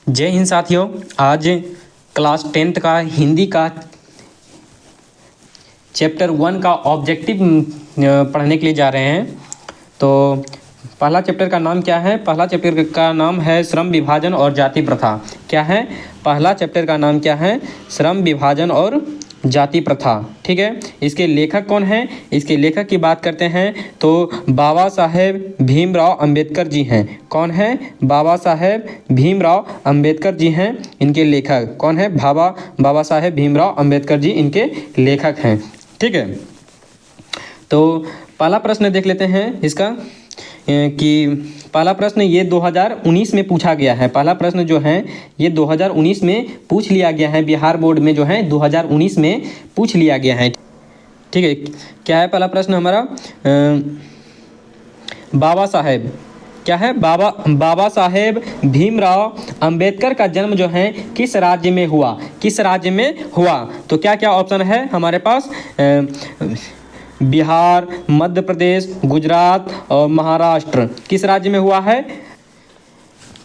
जय हिंद साथियों। आज क्लास 10th का हिंदी का चैप्टर 1 का ऑब्जेक्टिव पढ़ने के लिए जा रहे हैं। तो पहला चैप्टर का नाम क्या है? पहला चैप्टर का नाम है श्रम विभाजन और जाति प्रथा। क्या है? पहला चैप्टर का नाम क्या है? श्रम विभाजन और जाति प्रथा। ठीक है, इसके लेखक कौन हैं? इसके लेखक की बात करते हैं तो बाबा साहेब भीमराव अंबेडकर जी हैं। कौन है? बाबा साहेब भीमराव अंबेडकर जी हैं इनके लेखक। कौन है? बाबा साहेब भीमराव अंबेडकर जी इनके लेखक हैं। ठीक है, तो पहला प्रश्न देख लेते हैं इसका कि पहला प्रश्न ये 2019 में पूछा गया है। पहला प्रश्न जो है ये 2019 में पूछ लिया गया है, बिहार बोर्ड में जो है 2019 में पूछ लिया गया है। ठीक है, क्या है पहला प्रश्न हमारा? बाबा साहेब क्या है? बाबा साहेब भीमराव अंबेडकर का जन्म जो है किस राज्य में हुआ? किस राज्य में हुआ? तो क्या क्या ऑप्शन है हमारे पास? बिहार, मध्य प्रदेश, गुजरात और महाराष्ट्र। किस राज्य में हुआ है?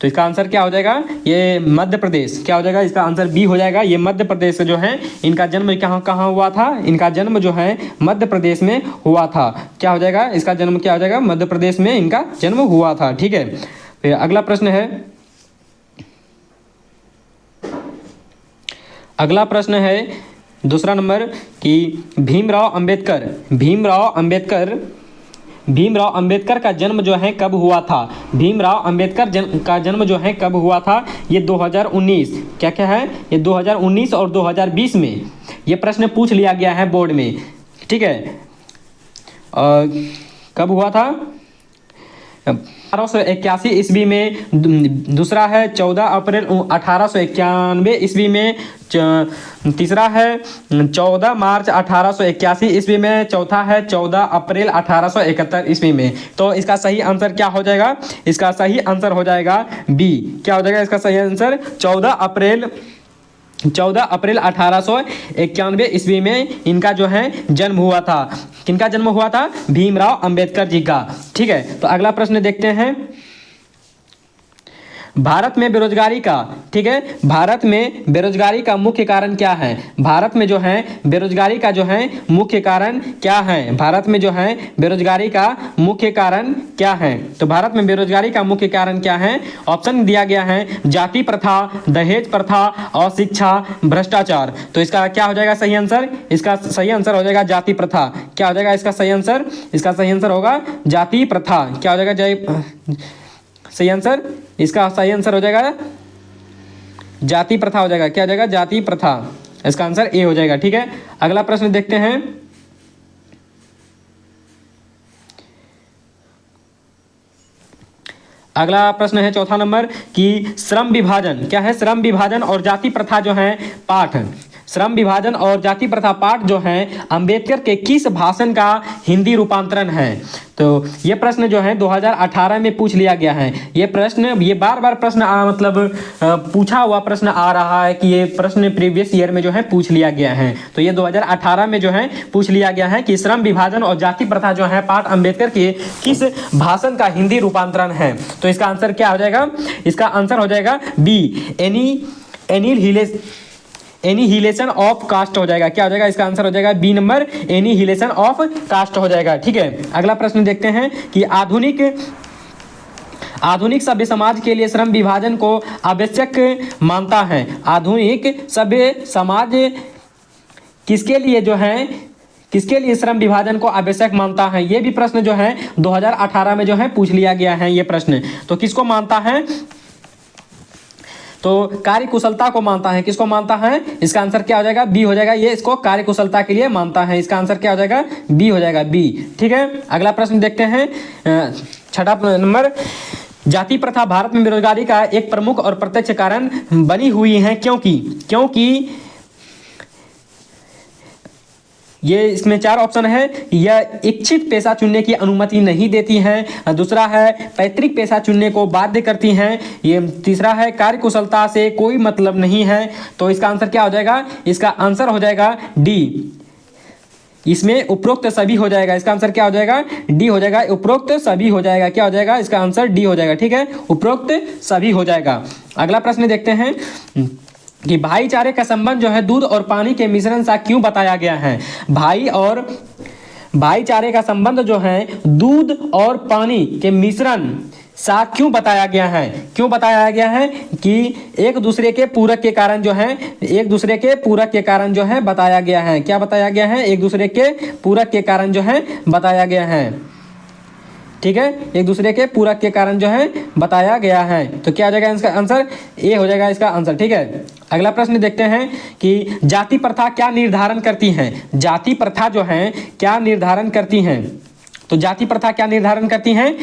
तो इसका आंसर क्या हो जाएगा? ये मध्य प्रदेश। क्या हो जाएगा? इसका आंसर बी हो जाएगा। ये मध्य प्रदेश जो है इनका जन्म कहाँ हुआ था? इनका जन्म जो है मध्य प्रदेश में हुआ था। क्या हो जाएगा? इसका जन्म क्या हो जाएगा? मध्य प्रदेश में इनका जन्म हुआ था। ठीक है, फिर अगला प्रश्न है, अगला प्रश्न है दूसरा नंबर कि भीमराव अंबेडकर का जन्म जो है कब हुआ था? भीमराव अंबेडकर का जन्म जो है कब हुआ था? ये 2019। क्या क्या है? ये 2019 और 2020 में ये प्रश्न पूछ लिया गया है बोर्ड में। ठीक है, कब हुआ था? 1881 ईस्वी में। दूसरा है 14 अप्रैल 1891 ईस्वी में। तीसरा है 14 मार्च 1881 ईस्वी में। चौथा है 14 अप्रैल 1871 ईस्वी में। तो इसका सही आंसर क्या हो जाएगा? इसका सही आंसर हो जाएगा बी। क्या हो जाएगा इसका सही आंसर? 14 अप्रैल 1891 ईस्वी में इनका जो है जन्म हुआ था। किनका जन्म हुआ था? भीमराव अंबेडकर जी का। ठीक है, तो अगला प्रश्न देखते हैं, भारत में बेरोजगारी का। ठीक है, भारत में बेरोजगारी का मुख्य कारण क्या है? भारत में जो है बेरोजगारी का जो है मुख्य कारण क्या है? भारत में जो है बेरोजगारी का मुख्य कारण क्या है? तो भारत में बेरोजगारी का मुख्य कारण क्या है? ऑप्शन दिया गया है जाति प्रथा, दहेज प्रथा, अशिक्षा, भ्रष्टाचार। तो इसका क्या हो जाएगा सही आंसर? इसका सही आंसर हो जाएगा जाति प्रथा। क्या हो जाएगा इसका सही आंसर? इसका सही आंसर होगा जाति प्रथा। क्या हो जाएगा सही आंसर? इसका सही आंसर हो जाएगा जाति प्रथा हो जाएगा। क्या हो जाएगा? जाति प्रथा। इसका आंसर ए हो जाएगा। ठीक है, अगला प्रश्न देखते हैं, अगला प्रश्न है चौथा नंबर कि श्रम विभाजन। क्या है? श्रम विभाजन और जाति प्रथा जो है पाठ, श्रम विभाजन और जाति प्रथा पाठ जो है अंबेडकर के किस भाषण का हिंदी रूपांतरण है? तो ये प्रश्न जो है 2018 में पूछ लिया गया है। ये प्रश्न ये बार बार प्रश्न पूछा हुआ प्रश्न आ रहा है कि ये प्रश्न प्रीवियस ईयर में जो है पूछ लिया गया है। तो ये 2018 में जो है पूछ लिया गया है कि श्रम विभाजन और जाति प्रथा जो है पाठ अंबेडकर के किस भाषण का हिंदी रूपांतरण है? तो इसका आंसर क्या हो जाएगा? इसका आंसर हो जाएगा बी, एनिहिलेशन ऑफ कास्ट हो जाएगा। क्या हो जाएगा? इसका आंसर हो जाएगा B number, annihilation of caste हो जाएगा। ठीक है, अगला प्रश्न देखते हैं कि आधुनिक सभ्य समाज के लिए श्रम विभाजन को आवश्यक मानता है। आधुनिक सभ्य समाज किसके लिए जो है किसके लिए श्रम विभाजन को आवश्यक मानता है? ये भी प्रश्न जो है 2018 में जो है पूछ लिया गया है ये प्रश्न। तो किसको मानता है? तो कार्यकुशलता को मानता है। किसको मानता है? इसका आंसर क्या हो जाएगा? बी हो जाएगा। ये इसको कार्यकुशलता के लिए मानता है। इसका आंसर क्या हो जाएगा? बी हो जाएगा, बी। ठीक है, अगला प्रश्न देखते हैं, छठा नंबर, जाति प्रथा भारत में बेरोजगारी का एक प्रमुख और प्रत्यक्ष कारण बनी हुई है। क्योंकि ये इसमें चार ऑप्शन है। यह इच्छित पेशा चुनने की अनुमति नहीं देती है। दूसरा है पैतृक पेशा चुनने को बाध्य करती हैं। ये तीसरा है कार्यकुशलता से कोई मतलब नहीं है। तो इसका आंसर क्या हो जाएगा? इसका आंसर हो जाएगा डी, इसमें उपरोक्त सभी हो जाएगा, इसका आंसर क्या हो जाएगा, डी हो जाएगा। उपरोक्त सभी हो जाएगा, क्या हो जाएगा, इसका आंसर डी हो जाएगा। ठीक है, उपरोक्त सभी हो जाएगा। अगला प्रश्न देखते हैं कि भाईचारे का संबंध जो है दूध और पानी के मिश्रण सा क्यों बताया गया है। भाईचारे का संबंध जो है दूध और पानी के मिश्रण सा क्यों बताया गया है। क्यों बताया गया है कि एक दूसरे के पूरक के कारण जो है, एक दूसरे के पूरक के कारण जो है बताया गया है। क्या बताया गया है, एक दूसरे के पूरक के कारण जो है बताया गया है। ठीक है, एक दूसरे के पूरक के कारण जो है बताया गया है। तो क्या हो जाएगा इसका आंसर, ए हो जाएगा इसका आंसर। ठीक है, अगला प्रश्न देखते हैं कि जाति प्रथा क्या निर्धारण करती है। जाति प्रथा जो है क्या निर्धारण करती हैं। तो जाति प्रथा क्या निर्धारण करती हैं,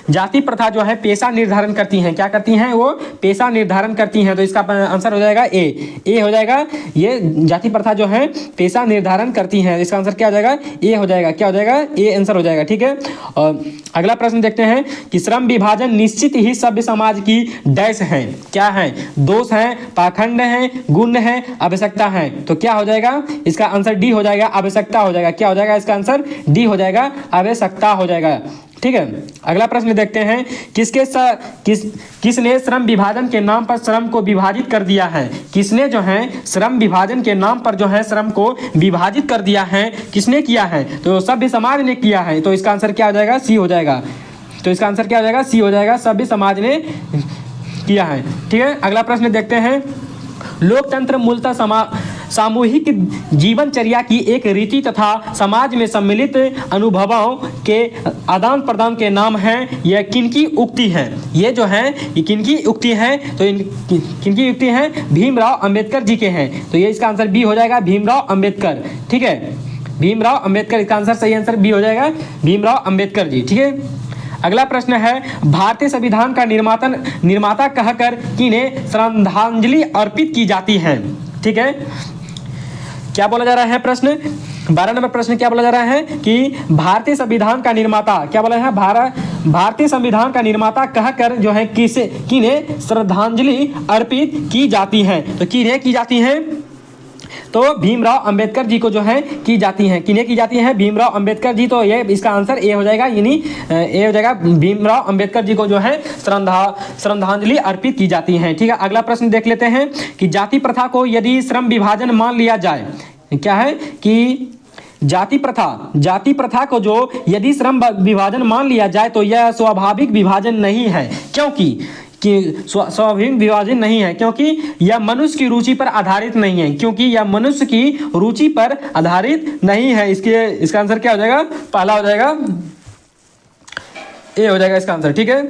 जाति प्रथा जो है पेशा निर्धारण करती हैं। क्या करती हैं, वो पेशा निर्धारण करती हैं। तो इसका आंसर हो जाएगा ए हो जाएगा। ये जाति प्रथा जो है पेशा निर्धारण करती हैं, इसका आंसर क्या हो जाएगा, ए हो जाएगा। क्या हो जाएगा, ए आंसर हो जाएगा। ठीक है, और अगला प्रश्न देखते हैं कि श्रम विभाजन निश्चित ही सभ्य समाज की डैश है। क्या है, दोष है, पाखंड है, गुण है, आवश्यकता है। तो क्या हो जाएगा, इसका आंसर डी हो जाएगा, आवश्यकता हो जाएगा। क्या हो जाएगा, इसका आंसर डी हो जाएगा, आवश्यकता हो जाएगा। ठीक है, अगला प्रश्न देखते हैं किसने श्रम विभाजन के नाम पर श्रम को विभाजित कर दिया है। किसने जो है श्रम विभाजन के नाम पर जो है श्रम को विभाजित कर दिया है, किसने किया है, तो सभ्य समाज ने किया है। तो इसका आंसर क्या हो जाएगा, सी हो जाएगा। तो इसका आंसर क्या हो जाएगा, सी हो जाएगा, सभ्य समाज ने किया है। ठीक है, अगला प्रश्न देखते हैं लोकतंत्र मूलतः सामूहिक जीवनचर्या की एक रीति तथा समाज में सम्मिलित अनुभवों के आदान प्रदान के नाम हैं। यह किनकी उक्ति है, ये जो है ये किनकी उक्ति है, तो किनकी उक्ति है, भीमराव अंबेडकर जी के हैं। तो ये इसका आंसर बी हो जाएगा, भीमराव अंबेडकर। ठीक है, भीमराव अंबेडकर, इसका आंसर सही आंसर बी हो जाएगा, भीमराव अंबेडकर जी। ठीक है, अगला प्रश्न है भारतीय संविधान का निर्माता कहकर किन्हें श्रद्धांजलि अर्पित की जाती है। ठीक है, क्या बोला जा रहा है प्रश्न, 12 नंबर प्रश्न क्या बोला जा रहा है कि भारतीय संविधान का निर्माता, क्या बोला है, भारतीय संविधान का निर्माता कहकर जो है किन्हें श्रद्धांजलि अर्पित की जाती है। तो किन्हें की जाती है, तो भीमराव अंबेडकर जी को जो है की जाती हैं। किन्हें की जाती हैं, भीमराव अंबेडकर जी। तो ये इसका आंसर ए हो जाएगा, यानी ए हो जाएगा, भीमराव अंबेडकर जी को जो है श्रद्धांजलि अर्पित की जाती हैं। ठीक है, अगला प्रश्न देख लेते हैं कि जाति प्रथा को यदि श्रम विभाजन मान लिया जाए, क्या है कि जाति प्रथा को जो यदि श्रम विभाजन मान लिया जाए तो यह स्वाभाविक विभाजन नहीं है। क्योंकि स्वाभाविक विभाजन नहीं है, क्योंकि यह मनुष्य की रुचि पर आधारित नहीं है। क्योंकि यह मनुष्य की रुचि पर आधारित नहीं है। इसका आंसर क्या हो जाएगा, पहला हो जाएगा, ए हो जाएगा इसका आंसर। ठीक है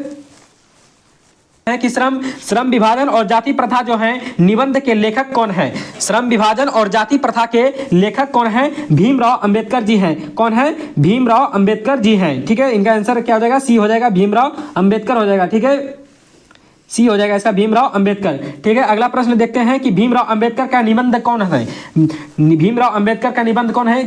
कि श्रम विभाजन और जाति प्रथा जो है निबंध के लेखक कौन है। श्रम विभाजन और जाति प्रथा के लेखक कौन है, भीमराव अंबेडकर जी हैं। कौन है, भीमराव अंबेडकर जी हैं। ठीक है, इनका आंसर क्या हो जाएगा, सी हो जाएगा, भीमराव अंबेडकर हो जाएगा। ठीक है, सी हो जाएगा इसका, भीमराव अंबेडकर। ठीक है, अगला प्रश्न देखते हैं कि भीमराव अंबेडकर का निबंध कौन है। भीमराव अंबेडकर का निबंध कौन है,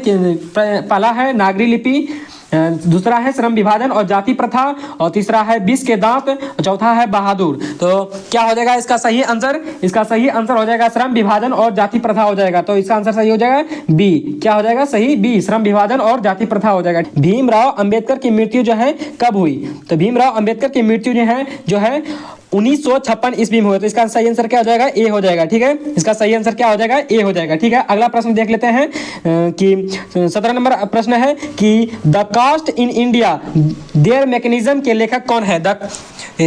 पहला है नागरी लिपि, दूसरा है श्रम विभाजन और जाति प्रथा, और तीसरा है विष के दांत, और चौथा है बहादुर। तो क्या हो जाएगा इसका सही आंसर, इसका सही आंसर हो जाएगा श्रम विभाजन और जाति प्रथा हो जाएगा। तो इसका आंसर सही हो जाएगा बी। क्या हो जाएगा सही, बी, श्रम विभाजन और जाति प्रथा हो जाएगा। भीमराव अंबेडकर की मृत्यु जो है कब हुई, तो भीमराव अंबेडकर की मृत्यु जो है 1956 ईस्वी में हुआ। तो इसका सही आंसर क्या हो जाएगा, ए हो जाएगा। ठीक है, इसका सही आंसर क्या हो जाएगा, ए हो जाएगा। ठीक है, अगला प्रश्न देख लेते हैं कि 17 नंबर प्रश्न है कि the caste in India their mechanism के लेखक कौन है।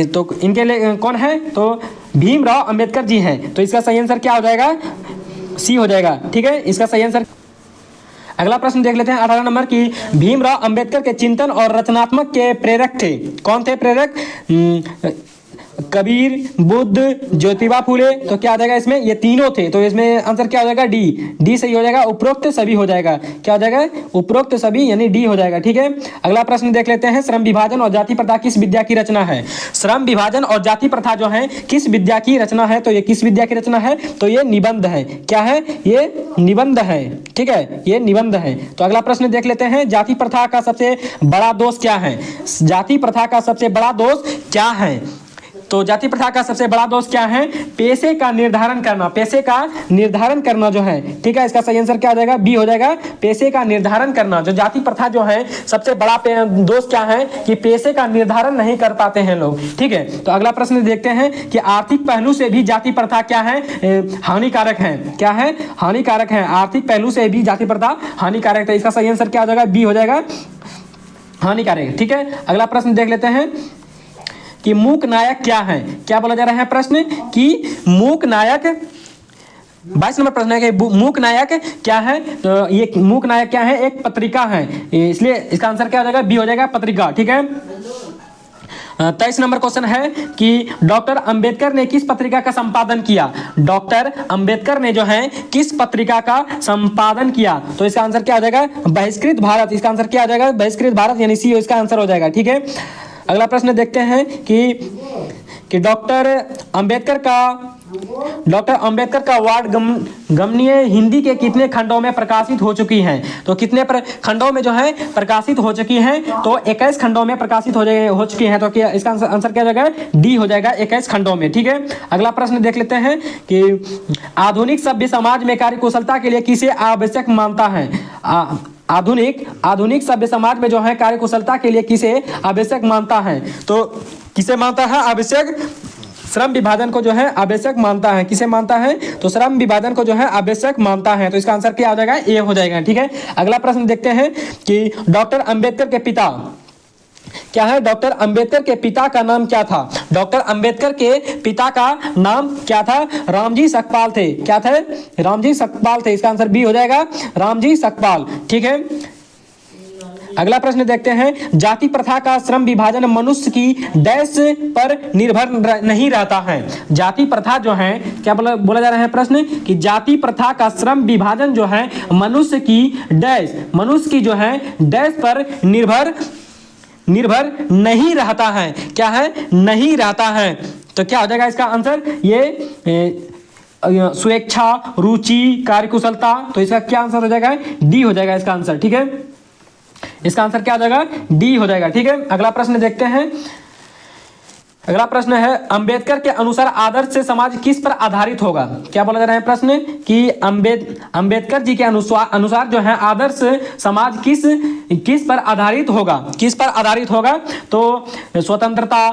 तो इनके कौन है, तो भीमराव अंबेडकर जी हैं। तो इसका सही आंसर क्या हो जाएगा, सी हो जाएगा। ठीक है, इसका सही आंसर। अगला प्रश्न देख लेते हैं 18 नंबर की भीमराव अंबेडकर के चिंतन और रचनात्मक के प्रेरक थे। कौन थे प्रेरक, कबीर, बुद्ध, ज्योतिबा फूले। तो क्या आ जाएगा इसमें, ये तीनों थे। तो इसमें आंसर क्या हो जाएगा, डी सही हो जाएगा, उपरोक्त सभी हो जाएगा। क्या हो जाएगा, उपरोक्त सभी, यानी डी हो जाएगा। ठीक है, अगला प्रश्न देख लेते हैं श्रम विभाजन और जाति प्रथा किस विद्या की रचना है। श्रम विभाजन और जाति प्रथा जो है किस विद्या की रचना है, तो ये किस विद्या की रचना है, तो ये निबंध है। क्या है, ये निबंध है। ठीक है, ये निबंध है। तो अगला प्रश्न देख लेते हैं जाति प्रथा का सबसे बड़ा दोष क्या है। जाति प्रथा का सबसे बड़ा दोष क्या है, तो जाति प्रथा का सबसे बड़ा दोष क्या है? पेशे का निर्धारण करना, पेशे का निर्धारण करना जो है, ठीक है। इसका सही आंसर क्या हो जाएगा? बी हो जाएगा, पेशे का निर्धारण करना। जो जाति प्रथा जो है सबसे बड़ा दोष क्या है कि पेशे का निर्धारण नहीं कर पाते हैं लोग, ठीक है। तो अगला प्रश्न देखते हैं कि आर्थिक पहलू से भी जाति प्रथा क्या है? हानिकारक है। क्या है? हानिकारक है। आर्थिक पहलू से भी जाति प्रथा हानिकारक है। इसका सही आंसर क्या हो जाएगा? बी हो जाएगा, हानिकारक, ठीक है। अगला प्रश्न देख लेते हैं कि मूक नायक क्या है? क्या बोला जा रहा है प्रश्न कि मूक नायक, 22 नंबर प्रश्न है कि मूक नायक क्या है? तो ये मूक नायक क्या है? एक पत्रिका है, इसलिए इसका आंसर क्या हो जाएगा? बी हो जाएगा, पत्रिका, ठीक है। 23 नंबर क्वेश्चन है कि डॉक्टर अंबेडकर ने किस पत्रिका का संपादन किया? डॉक्टर अंबेडकर ने जो है किस पत्रिका का संपादन किया? तो इसका आंसर क्या हो जाएगा? बहिष्कृत भारत। इसका आंसर क्या हो जाएगा? बहिष्कृत भारत, यानी सी इसका आंसर हो जाएगा, ठीक है। अगला प्रश्न देखते हैं कि डॉक्टर अंबेडकर का वार्ड गमनीय हिंदी के कितने खंडों में प्रकाशित हो चुकी हैं? तो कितने खंडों में जो है प्रकाशित हो चुकी हैं? तो 21 खंडों में प्रकाशित हो चुकी हैं। तो क्या इसका आंसर क्या हो जाएगा? डी हो जाएगा, 21 खंडों में, ठीक है। अगला प्रश्न देख लेते हैं कि आधुनिक सभ्य समाज में कार्यकुशलता के लिए किसे आवश्यक मानता है? आधुनिक सभ्य समाज में जो है कार्यकुशलता के लिए किसे आवश्यक मानता है? तो किसे मानता है आवश्यक? श्रम विभाजन को जो है आवश्यक मानता है। किसे मानता है? तो श्रम विभाजन को जो है आवश्यक मानता है। तो इसका आंसर क्या हो जाएगा? ए हो जाएगा, ठीक है। अगला प्रश्न देखते हैं कि डॉक्टर अंबेडकर के पिता क्या है? डॉक्टर अंबेडकर के पिता का नाम क्या था? डॉक्टर अंबेडकर के पिता का नाम क्या था? रामजी सकपाल थे। क्या थे? रामजी सकपाल थे। इसका आंसर बी हो जाएगा, रामजी सकपाल, ठीक है। अगला प्रश्न देखते हैं, जाति प्रथा का श्रम विभाजन मनुष्य की डैश पर निर्भर नहीं रहता है। जाति प्रथा जो है क्या बोला जा रहा है प्रश्न कि जाति प्रथा का श्रम विभाजन जो है मनुष्य की जो है डैश पर निर्भर नहीं रहता है। क्या है? नहीं रहता है। तो क्या हो जाएगा इसका आंसर? ये स्वेच्छा, रुचि, कार्यकुशलता। तो इसका क्या आंसर हो जाएगा? डी हो जाएगा इसका आंसर, ठीक है। इसका आंसर क्या हो जाएगा? डी हो जाएगा, ठीक है। अगला प्रश्न देखते हैं। अगला प्रश्न है, अंबेडकर के अनुसार आदर्श से समाज किस पर आधारित होगा? क्या बोला जा रहा है प्रश्न कि अंबेडकर जी के अनुसार जो है आदर्श समाज किस पर आधारित होगा? किस पर आधारित होगा? तो स्वतंत्रता,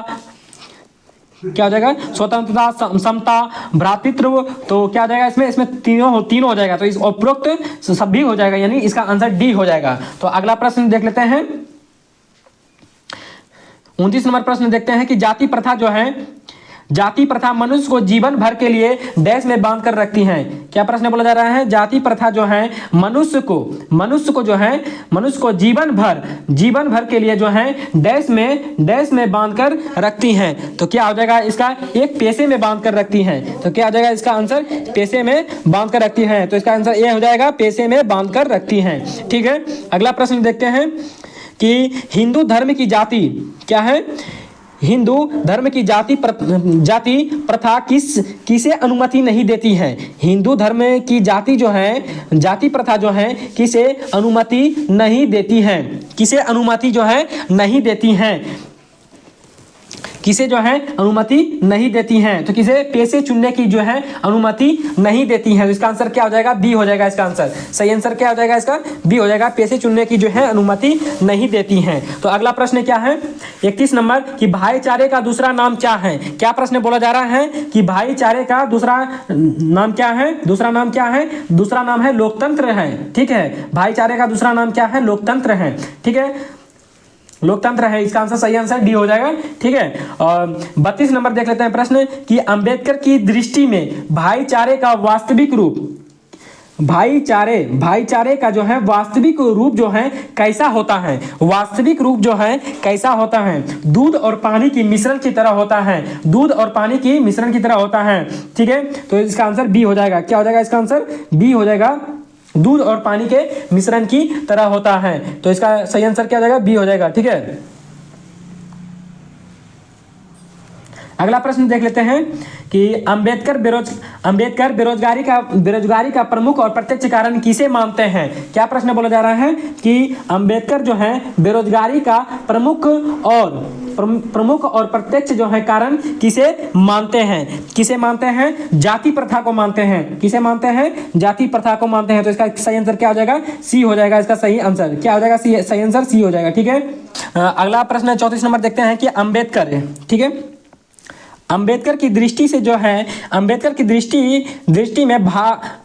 क्या हो जाएगा? स्वतंत्रता, समता, भ्रातृत्व। तो क्या हो जाएगा इसमें तीनों हो जाएगा। तो इस उपरोक्त सब भी हो जाएगा, यानी इसका आंसर डी हो जाएगा। तो अगला प्रश्न देख लेते हैं। 29 नंबर प्रश्न देखते हैं कि जाति प्रथा मनुष्य को जीवन भर के लिए डैश में बांध कर रखती हैं। क्या प्रश्न बोला जा रहा है? जाति प्रथा जो है मनुष्य को जीवन भर के लिए जो है डैश में बांध कर रखती हैं। तो क्या हो जाएगा इसका? एक पेशे में बांध कर रखती हैं। तो क्या हो जाएगा इसका आंसर? पेशे में बांध कर रखती हैं। तो इसका आंसर ए हो जाएगा, पेशे में बांध कर रखती हैं, ठीक है। अगला प्रश्न देखते हैं कि हिंदू धर्म की जाति क्या है? हिंदू धर्म की जाति प्रथा किसे अनुमति नहीं देती है? हिंदू धर्म की जाति प्रथा जो है किसे अनुमति नहीं देती है? किसे अनुमति जो है नहीं देती है? किसे जो है अनुमति नहीं देती हैं? तो किसे? पेशे चुनने की जो है अनुमति नहीं देती हैं। तो इसका आंसर क्या हो जाएगा? बी हो जाएगा इसका आंसर। सही आंसर क्या हो जाएगा इसका? बी हो जाएगा, पेशे चुनने की जो है अनुमति नहीं देती हैं। तो अगला प्रश्न क्या है? 31 नंबर कि भाईचारे का दूसरा नाम क्या है? क्या प्रश्न बोला जा रहा है कि भाईचारे का दूसरा नाम क्या है? दूसरा नाम क्या है? दूसरा नाम है लोकतंत्र है, ठीक है। भाईचारे का दूसरा नाम क्या है? लोकतंत्र है, ठीक है, लोकतंत्र है। इसका आंसर सही आंसर डी हो जाएगा, ठीक है। और 32 नंबर देख लेते हैं प्रश्न कि अंबेडकर की दृष्टि में भाईचारे का वास्तविक रूप, भाईचारे का जो है वास्तविक रूप जो है कैसा होता है? वास्तविक रूप जो है कैसा होता है? दूध और पानी की मिश्रण की तरह होता है। दूध और पानी की मिश्रण की तरह होता है, ठीक है। तो इसका आंसर बी हो जाएगा। क्या हो जाएगा इसका आंसर? बी हो जाएगा, दूध और पानी के मिश्रण की तरह होता है। तो इसका सही आंसर क्या हो जाएगा? बी हो जाएगा, ठीक है। अगला प्रश्न देख लेते हैं कि अंबेडकर बेरोजगारी का प्रमुख और प्रत्यक्ष कारण किसे मानते हैं। क्या प्रश्न बोला जा रहा है कि अंबेडकर जो है बेरोजगारी का प्रमुख और प्रत्यक्ष जो है कारण किसे मानते हैं। जाति प्रथा को मानते हैं। किसे मानते हैं? जाति प्रथा को मानते हैं। तो इसका सही आंसर क्या हो जाएगा? सी हो जाएगा। इसका सही आंसर क्या हो जाएगा? सही आंसर सी हो जाएगा। ठीक है, अगला प्रश्न 34 नंबर देखते हैं कि अंबेडकर, ठीक है, अंबेडकर की दृष्टि से जो है, अंबेडकर की दृष्टि में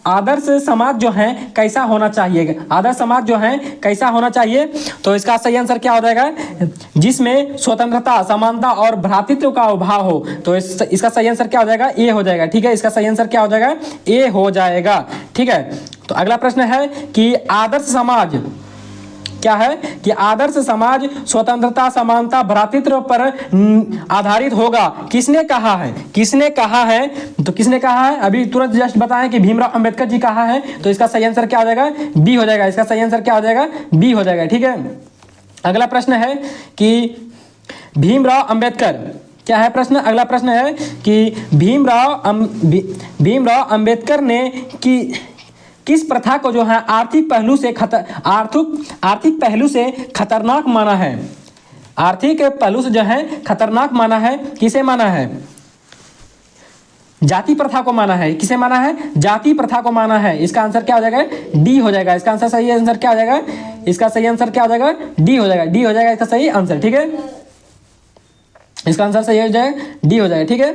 आदर्श समाज जो है कैसा होना चाहिए। आदर्श समाज जो है कैसा होना चाहिए। तो इसका सही आंसर क्या हो जाएगा? जिसमें स्वतंत्रता, समानता और भ्रातृत्व का अभाव हो। तो इसका सही आंसर क्या हो जाएगा? ए हो जाएगा। ठीक है, इसका सही आंसर क्या हो जाएगा? ए हो जाएगा। ठीक है, तो अगला प्रश्न है कि आदर्श समाज क्या है कि आदर्श समाज स्वतंत्रता, समानता, भ्रातृत्व पर आधारित होगा। किसने कहा है? किसने कहा है? तो किसने कहा है? अभी तुरंत जस्ट बताएं कि भीमराव अंबेडकर जी कहा है। तो इसका सही आंसर क्या हो जाएगा? बी हो जाएगा। इसका सही आंसर क्या हो जाएगा? बी हो जाएगा। ठीक है, अगला प्रश्न है कि भीमराव अंबेडकर, क्या है प्रश्न? अगला प्रश्न है कि भीमराव अंबेडकर ने किस प्रथा को जो है आर्थिक पहलू से खतरनाक माना है। आर्थिक पहलू से जो है खतरनाक माना है। किसे माना है? जाति प्रथा को माना है। किसे माना है? जाति प्रथा को माना है। इसका आंसर क्या हो जाएगा? डी हो जाएगा। इसका आंसर सही आंसर क्या हो जाएगा? इसका सही आंसर क्या हो जाएगा? डी हो जाएगा। डी हो जाएगा इसका सही आंसर। ठीक है, इसका आंसर सही हो जाएगा, डी हो जाएगा। ठीक है,